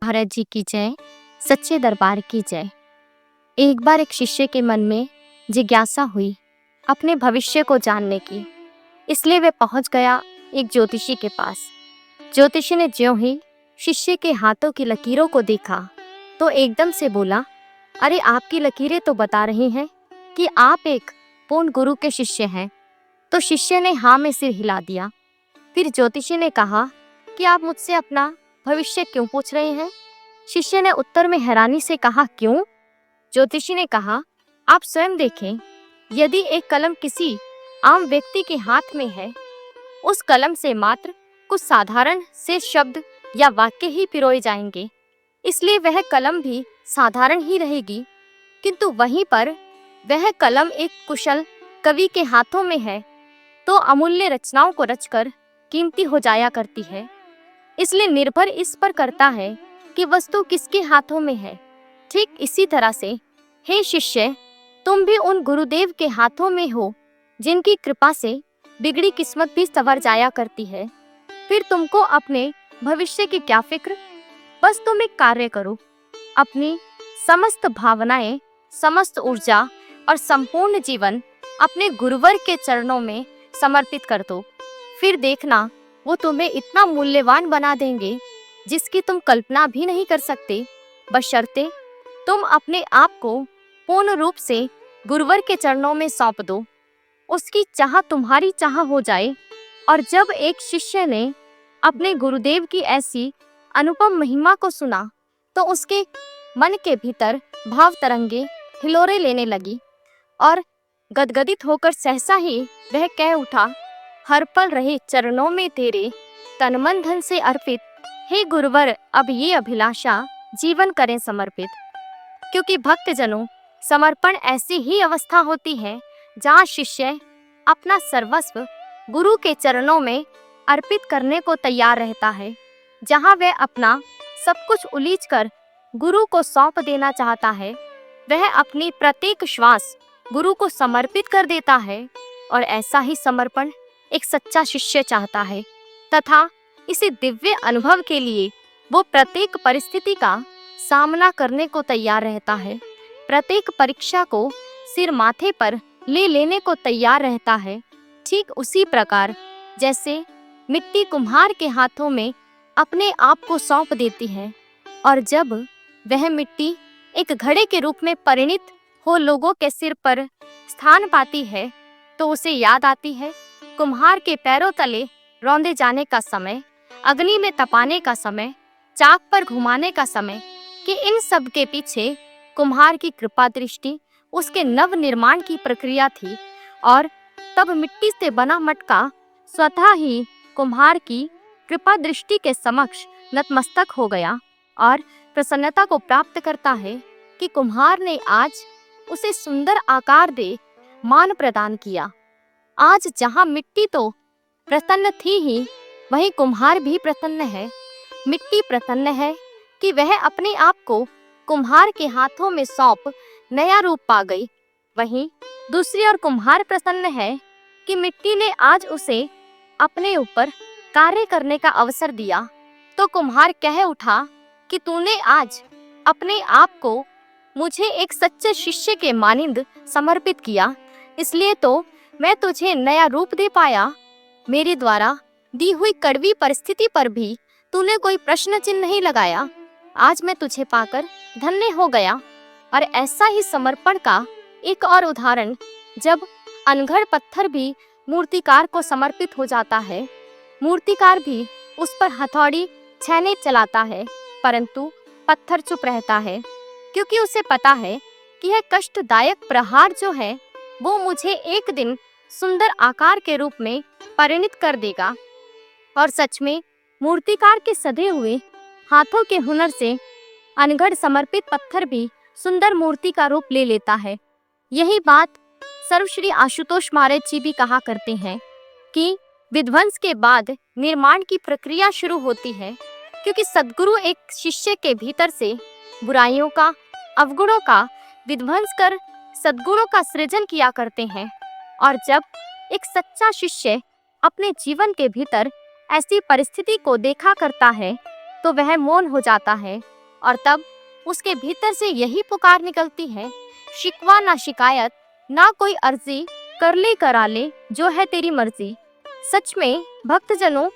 महाराज जी की जय। सच्चे दरबार की जय। एक बार एक शिष्य के मन में जिज्ञासा हुई अपने भविष्य को जानने की, इसलिए वह पहुंच गया एक ज्योतिषी के पास। ज्योतिषी ने ज्यों ही शिष्य के हाथों की लकीरों को देखा तो एकदम से बोला, अरे आपकी लकीरें तो बता रही हैं कि आप एक पूर्ण गुरु के शिष्य हैं। तो शिष्य ने हाँ में सिर हिला दिया। फिर ज्योतिषी ने कहा कि आप मुझसे अपना भविष्य क्यों पूछ रहे हैं? शिष्य ने उत्तर में हैरानी से कहा, क्यों? ज्योतिषी ने कहा, आप स्वयं देखें, यदि एक कलम किसी आम व्यक्ति के हाथ में है, उस कलम से मात्र कुछ साधारण से शब्द या वाक्य ही पिरोए जाएंगे, इसलिए वह कलम भी साधारण ही रहेगी। किंतु वहीं पर वह कलम एक कुशल कवि के हाथों में है तो अमूल्य रचनाओं को रचकर कीमती हो जाया करती है। इसलिए निर्भर इस पर करता है कि वस्तु किसके हाथों में है। ठीक इसी तरह से हे शिष्य, तुम भी उन गुरुदेव के हाथों में हो जिनकी कृपा से बिगड़ी किस्मत भी संवर जाया करती है। फिर तुमको अपने भविष्य की क्या फिक्र? बस तुम एक कार्य करो, अपनी समस्त भावनाएं, समस्त ऊर्जा और संपूर्ण जीवन अपने गुरुवर के चरणों में समर्पित कर दो। फिर देखना, वो तुम्हें इतना मूल्यवान बना देंगे जिसकी तुम कल्पना भी नहीं कर सकते, बशर्ते तुम अपने आप को पूर्ण रूप से गुरुवर के चरणों में सौंप दो। उसकी चाह तुम्हारी चाह हो जाए। और जब एक शिष्य ने अपने गुरुदेव की ऐसी अनुपम महिमा को सुना तो उसके मन के भीतर भाव तरंगे हिलोरे लेने लगी और गदगदित होकर सहसा ही वह कह उठा, हर पल रहे चरणों में तेरे, तन मन धन से अर्पित। हे गुरुवर, अब ये अभिलाषा जीवन करें समर्पित। क्योंकि भक्तजनों, समर्पण ऐसी ही अवस्था होती है जहाँ शिष्य अपना सर्वस्व गुरु के चरणों में अर्पित करने को तैयार रहता है, जहाँ वह अपना सब कुछ उलीझ कर गुरु को सौंप देना चाहता है। वह अपनी प्रत्येक श्वास गुरु को समर्पित कर देता है और ऐसा ही समर्पण एक सच्चा शिष्य चाहता है तथा इसी दिव्य अनुभव के लिए वो प्रत्येक परिस्थिति का सामना करने को तैयार रहता है, प्रत्येक परीक्षा को सिर माथे पर ले लेने को तैयार रहता है। ठीक उसी प्रकार जैसे मिट्टी कुम्हार के हाथों में अपने आप को सौंप देती है और जब वह मिट्टी एक घड़े के रूप में परिणित हो लोगों के सिर पर स्थान पाती है तो उसे याद आती है कुम्हार के पैरों तले रौंदे जाने का समय, अग्नि में तपाने का समय, चाक पर घुमाने का समय, कि इन सब के पीछे कुम्हार की कृपा दृष्टि, उसके नव निर्माण की प्रक्रिया थी। और तब मिट्टी से बना मटका स्वतः ही कुम्हार की कृपा दृष्टि के समक्ष नतमस्तक हो गया और प्रसन्नता को प्राप्त करता है कि कुम्हार ने आज उसे सुंदर आकार दे मान प्रदान किया। आज जहाँ मिट्टी तो प्रसन्न थी ही, वहीं कुम्हार भी प्रसन्न है। मिट्टी प्रसन्न है कि वह अपने आप को कुम्हार के हाथों में सौंप नया रूप पा गई। वहीं दूसरी ओर कुम्हार प्रसन्न है कि मिट्टी ने आज उसे अपने ऊपर कार्य करने का अवसर दिया। तो कुम्हार कह उठा कि तूने आज अपने आप को मुझे एक सच्चे शिष्य के मानिंद समर्पित किया, इसलिए तो मैं तुझे नया रूप दे पाया। मेरे द्वारा दी हुई कड़वी परिस्थिति पर भी तूने कोई प्रश्न चिन्ह नहीं लगाया। आज मैं तुझे पाकर धन्य हो गया। और ऐसा ही समर्पण का एक और उदाहरण, जब अनघड़ पत्थर भी मूर्तिकार को समर्पित हो जाता है। मूर्तिकार भी उस पर हथौड़ी छैने चलाता है, परंतु पत्थर चुप रहता है, क्योंकि उसे पता है कि यह कष्टदायक प्रहार जो है वो मुझे एक दिन सुंदर आकार के रूप में परिणित कर देगा। और सच में मूर्तिकार के सधे हुए हाथों के हुनर से अनघड़ समर्पित पत्थर भी सुंदर मूर्ति का रूप ले लेता है। यही बात सर्वश्री आशुतोष महाराज जी भी कहा करते हैं कि विध्वंस के बाद निर्माण की प्रक्रिया शुरू होती है, क्योंकि सद्गुरु एक शिष्य के भीतर से बुराइयों का, अवगुणों का विध्वंस कर सद्गुणों का सृजन किया करते हैं। और जब एक सच्चा शिष्य अपने जीवन के भीतर ऐसी परिस्थिति को देखा करता है तो वह मौन हो जाता है और तब उसके भीतर से यही पुकार निकलती है, शिकवा ना शिकायत, ना कोई अर्जी, कर ले करा ले, जो है तेरी मर्जी। सच में भक्तजनों,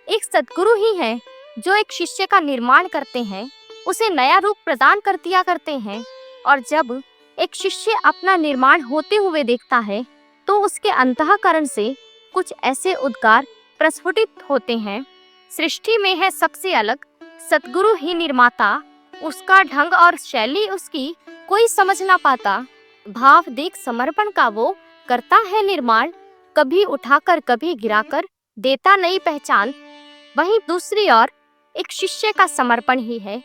एक सद्गुरु ही है जो एक शिष्य का निर्माण करते हैं, उसे नया रूप प्रदान कर दिया करते हैं। और जब एक शिष्य अपना निर्माण होते हुए देखता है तो उसके अंतःकरण से कुछ ऐसे उद्गार प्रस्फुटित होते हैं, सृष्टि में है सबसे अलग सद्गुरु ही निर्माता, उसका ढंग और शैली उसकी कोई समझ ना पाता। भाव देख समर्पण का वो करता है निर्माण, कभी उठाकर कभी गिराकर देता नई पहचान। वहीं दूसरी ओर एक शिष्य का समर्पण ही है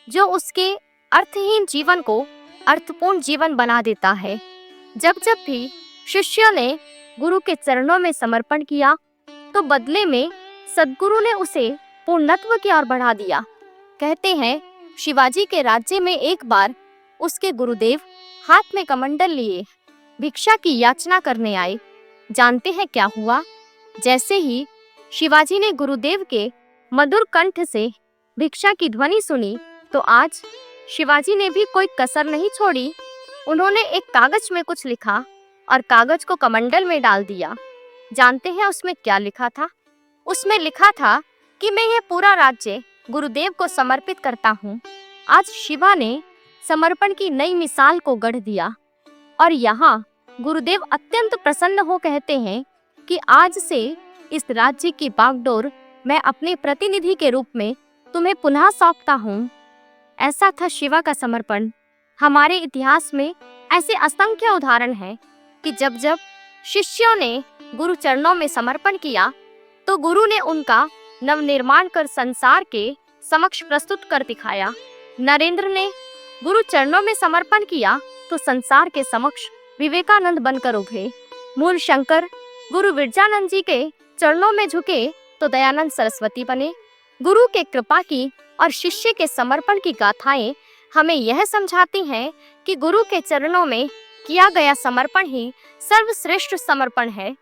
जो उसके अर्थहीन जीवन को अर्थपूर्ण जीवन बना देता है। जब जब भी शिष्य ने गुरु के चरणों में समर्पण किया तो बदले में सद्गुरु ने उसे पूर्णत्व की ओर बढ़ा दिया। कहते हैं शिवाजी के राज्य में एक बार उसके गुरुदेव हाथ में कमंडल लिए भिक्षा की याचना करने आए। जानते हैं क्या हुआ? जैसे ही शिवाजी ने गुरुदेव के मधुर कंठ से भिक्षा की ध्वनि सुनी तो आज शिवाजी ने भी कोई कसर नहीं छोड़ी। उन्होंने एक कागज में कुछ लिखा और कागज को कमंडल में डाल दिया। जानते हैं उसमें क्या लिखा था? उसमें लिखा था कि मैं यह पूरा राज्य गुरुदेव को समर्पित करता हूँ। आज शिवा ने समर्पण की नई मिसाल को गढ़ दिया और यहाँ गुरुदेव अत्यंत प्रसन्न हो कहते हैं कि आज से इस राज्य की बागडोर मैं अपने प्रतिनिधि के रूप में तुम्हें पुनः सौंपता हूँ। ऐसा था शिवा का समर्पण। हमारे इतिहास में ऐसे असंख्य उदाहरण हैं कि जब जब शिष्यों ने गुरु चरणों में समर्पण किया तो गुरु ने उनका नवनिर्माण कर संसार के समक्ष प्रस्तुत कर दिखाया। नरेंद्र ने गुरु चरणों में समर्पण किया तो संसार के समक्ष विवेकानंद बनकर उभरे। मूल शंकर गुरु विरजानंद जी के चरणों में झुके तो दयानंद सरस्वती बने। गुरु के कृपा की और शिष्य के समर्पण की गाथाएं हमें यह समझाती हैं कि गुरु के चरणों में किया गया समर्पण ही सर्वश्रेष्ठ समर्पण है।